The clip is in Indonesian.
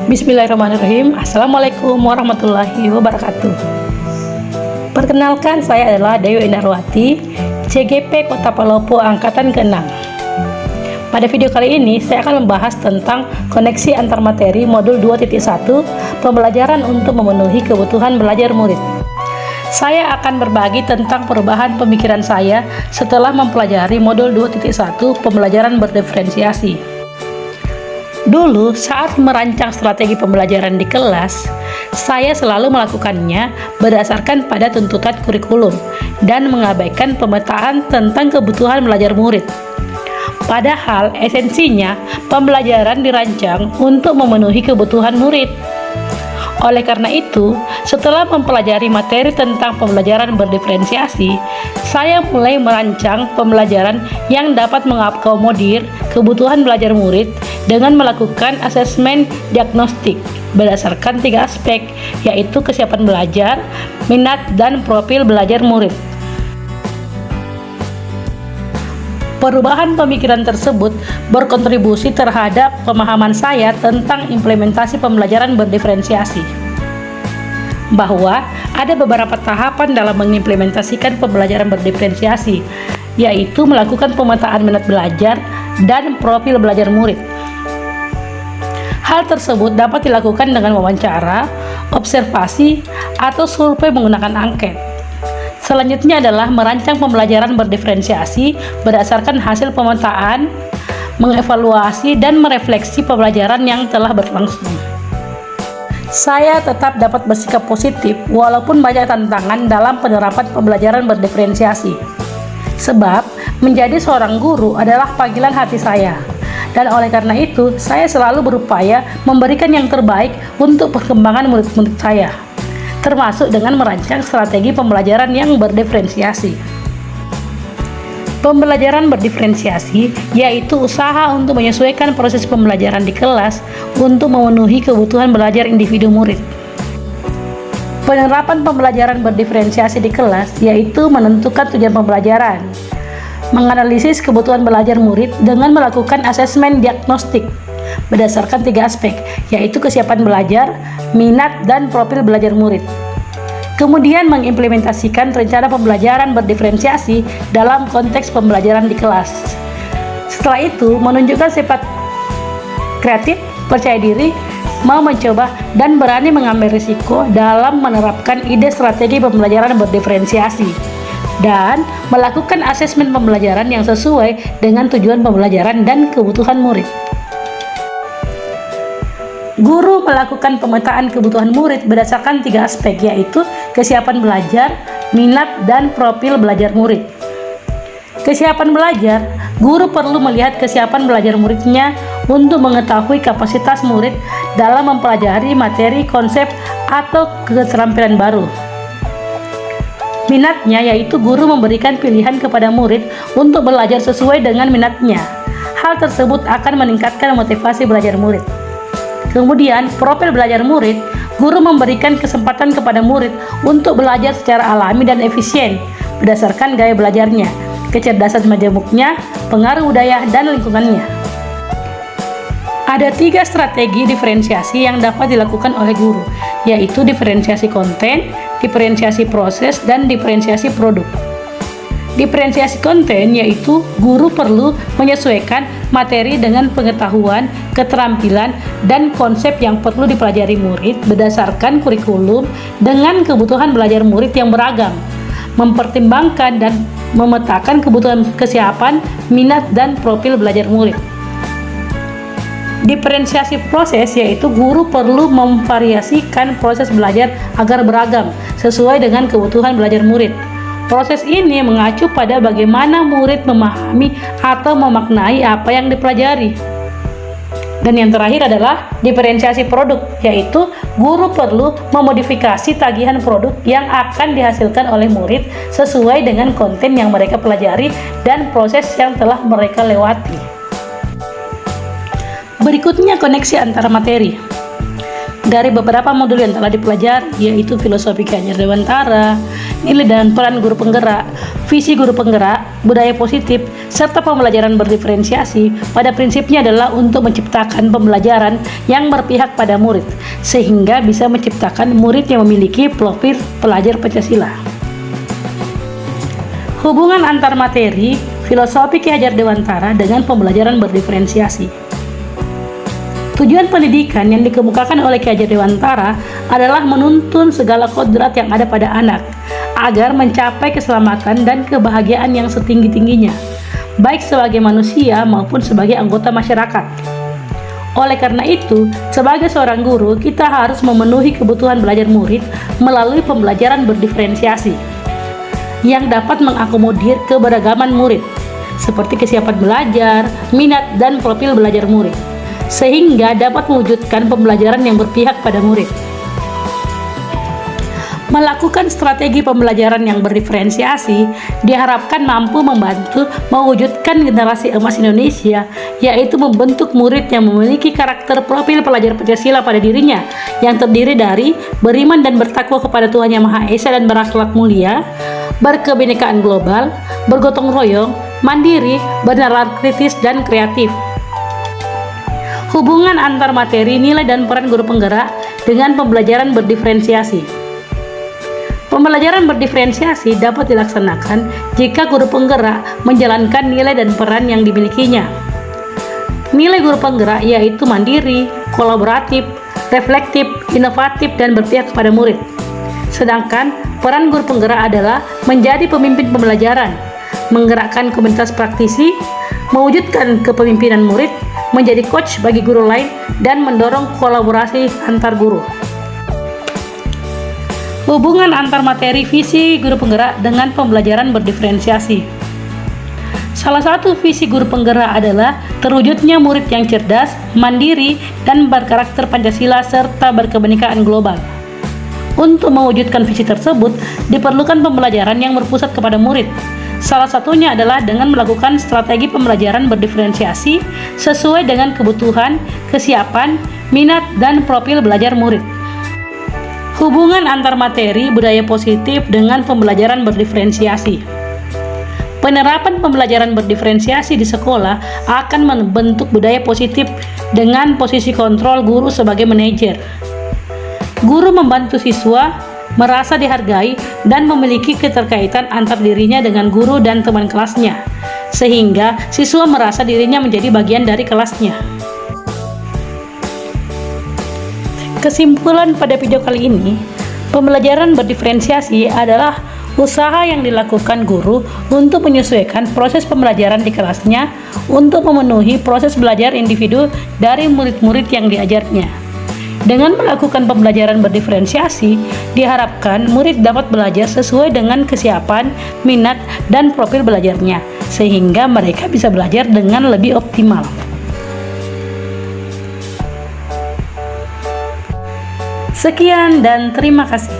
Bismillahirrahmanirrahim. Assalamualaikum warahmatullahi wabarakatuh. Perkenalkan, saya adalah Dewi Indarwati, CGP Kota Palopo Angkatan ke-6. Pada video kali ini, saya akan membahas tentang koneksi antar materi modul 2.1, pembelajaran untuk memenuhi kebutuhan belajar murid. Saya akan berbagi tentang perubahan pemikiran saya setelah mempelajari modul 2.1, pembelajaran berdiferensiasi. Dulu, saat merancang strategi pembelajaran di kelas, saya selalu melakukannya berdasarkan pada tuntutan kurikulum dan mengabaikan pemetaan tentang kebutuhan belajar murid. Padahal, esensinya, pembelajaran dirancang untuk memenuhi kebutuhan murid. Oleh karena itu, setelah mempelajari materi tentang pembelajaran berdiferensiasi, saya mulai merancang pembelajaran yang dapat mengakomodir kebutuhan belajar murid dengan melakukan asesmen diagnostik berdasarkan 3 aspek, yaitu kesiapan belajar, minat, dan profil belajar murid. Perubahan pemikiran tersebut berkontribusi terhadap pemahaman saya tentang implementasi pembelajaran berdiferensiasi, bahwa ada beberapa tahapan dalam mengimplementasikan pembelajaran berdiferensiasi, yaitu melakukan pemetaan minat belajar dan profil belajar murid. Hal tersebut dapat dilakukan dengan wawancara, observasi, atau survei menggunakan angket. Selanjutnya adalah merancang pembelajaran berdiferensiasi berdasarkan hasil pemetaan, mengevaluasi, dan merefleksi pembelajaran yang telah berlangsung. Saya tetap dapat bersikap positif walaupun banyak tantangan dalam penerapan pembelajaran berdiferensiasi. Sebab, menjadi seorang guru adalah panggilan hati saya. Dan oleh karena itu, saya selalu berupaya memberikan yang terbaik untuk perkembangan murid-murid saya, termasuk dengan merancang strategi pembelajaran yang berdiferensiasi. Pembelajaran berdiferensiasi yaitu usaha untuk menyesuaikan proses pembelajaran di kelas untuk memenuhi kebutuhan belajar individu murid. Penerapan pembelajaran berdiferensiasi di kelas yaitu menentukan tujuan pembelajaran, menganalisis kebutuhan belajar murid dengan melakukan asesmen diagnostik berdasarkan 3 aspek, yaitu kesiapan belajar, minat, dan profil belajar murid. Kemudian mengimplementasikan rencana pembelajaran berdiferensiasi dalam konteks pembelajaran di kelas. Setelah itu, menunjukkan sifat kreatif, percaya diri, mau mencoba, dan berani mengambil risiko dalam menerapkan ide strategi pembelajaran berdiferensiasi, dan melakukan asesmen pembelajaran yang sesuai dengan tujuan pembelajaran dan kebutuhan murid. Guru melakukan pemetaan kebutuhan murid berdasarkan 3 aspek, yaitu kesiapan belajar, minat, dan profil belajar murid. Kesiapan belajar, guru perlu melihat kesiapan belajar muridnya untuk mengetahui kapasitas murid dalam mempelajari materi, konsep, atau keterampilan baru. Minatnya, yaitu guru memberikan pilihan kepada murid untuk belajar sesuai dengan minatnya. Hal tersebut akan meningkatkan motivasi belajar murid. Kemudian, profil belajar murid, guru memberikan kesempatan kepada murid untuk belajar secara alami dan efisien berdasarkan gaya belajarnya, kecerdasan majemuknya, pengaruh budaya, dan lingkungannya. Ada 3 strategi diferensiasi yang dapat dilakukan oleh guru, yaitu diferensiasi konten, diferensiasi proses, dan diferensiasi produk. Diferensiasi konten yaitu guru perlu menyesuaikan materi dengan pengetahuan, keterampilan, dan konsep yang perlu dipelajari murid berdasarkan kurikulum dengan kebutuhan belajar murid yang beragam, mempertimbangkan dan memetakan kebutuhan kesiapan, minat, dan profil belajar murid. Diferensiasi proses yaitu guru perlu memvariasikan proses belajar agar beragam sesuai dengan kebutuhan belajar murid. Proses ini mengacu pada bagaimana murid memahami atau memaknai apa yang dipelajari. Dan yang terakhir adalah diferensiasi produk, yaitu guru perlu memodifikasi tagihan produk yang akan dihasilkan oleh murid sesuai dengan konten yang mereka pelajari dan proses yang telah mereka lewati. Berikutnya, koneksi antara materi. Dari beberapa modul yang telah dipelajari, yaitu filosofi Ki Hajar Dewantara, nilai dan peran guru penggerak, visi guru penggerak, budaya positif, serta pembelajaran berdiferensiasi pada prinsipnya adalah untuk menciptakan pembelajaran yang berpihak pada murid, sehingga bisa menciptakan murid yang memiliki profil pelajar Pancasila. Hubungan antar materi, filosofi Ki Hajar Dewantara dengan pembelajaran berdiferensiasi. Tujuan pendidikan yang dikemukakan oleh Ki Hajar Dewantara adalah menuntun segala kodrat yang ada pada anak, agar mencapai keselamatan dan kebahagiaan yang setinggi-tingginya, baik sebagai manusia maupun sebagai anggota masyarakat. Oleh karena itu, sebagai seorang guru, kita harus memenuhi kebutuhan belajar murid melalui pembelajaran berdiferensiasi, yang dapat mengakomodir keberagaman murid, seperti kesiapan belajar, minat, dan profil belajar murid, sehingga dapat mewujudkan pembelajaran yang berpihak pada murid. Melakukan strategi pembelajaran yang berdiferensiasi diharapkan mampu membantu mewujudkan generasi emas Indonesia, yaitu membentuk murid yang memiliki karakter profil pelajar Pancasila pada dirinya, yang terdiri dari beriman dan bertakwa kepada Tuhan Yang Maha Esa dan berakhlak mulia, berkebinekaan global, bergotong royong, mandiri, bernalar kritis, dan kreatif. Hubungan antar materi, nilai, dan peran guru penggerak dengan pembelajaran berdiferensiasi. Pembelajaran berdiferensiasi dapat dilaksanakan jika guru penggerak menjalankan nilai dan peran yang dimilikinya. Nilai guru penggerak yaitu mandiri, kolaboratif, reflektif, inovatif, dan berpihak kepada murid. Sedangkan peran guru penggerak adalah menjadi pemimpin pembelajaran, menggerakkan komunitas praktisi, mewujudkan kepemimpinan murid, menjadi coach bagi guru lain, dan mendorong kolaborasi antar guru. Hubungan antar materi visi guru penggerak dengan pembelajaran berdiferensiasi. Salah satu visi guru penggerak adalah terwujudnya murid yang cerdas, mandiri, dan berkarakter Pancasila serta berkebinekaan global. Untuk mewujudkan visi tersebut, diperlukan pembelajaran yang berpusat kepada murid. Salah satunya adalah dengan melakukan strategi pembelajaran berdiferensiasi sesuai dengan kebutuhan, kesiapan, minat, dan profil belajar murid. Hubungan antar materi, budaya positif dengan pembelajaran berdiferensiasi. Penerapan pembelajaran berdiferensiasi di sekolah akan membentuk budaya positif dengan posisi kontrol guru sebagai manajer. Guru membantu siswa merasa dihargai dan memiliki keterkaitan antar dirinya dengan guru dan teman kelasnya, sehingga siswa merasa dirinya menjadi bagian dari kelasnya. Kesimpulan pada video kali ini, pembelajaran berdiferensiasi adalah usaha yang dilakukan guru untuk menyesuaikan proses pembelajaran di kelasnya untuk memenuhi proses belajar individu dari murid-murid yang diajarnya. Dengan melakukan pembelajaran berdiferensiasi, diharapkan murid dapat belajar sesuai dengan kesiapan, minat, dan profil belajarnya, sehingga mereka bisa belajar dengan lebih optimal. Sekian dan terima kasih.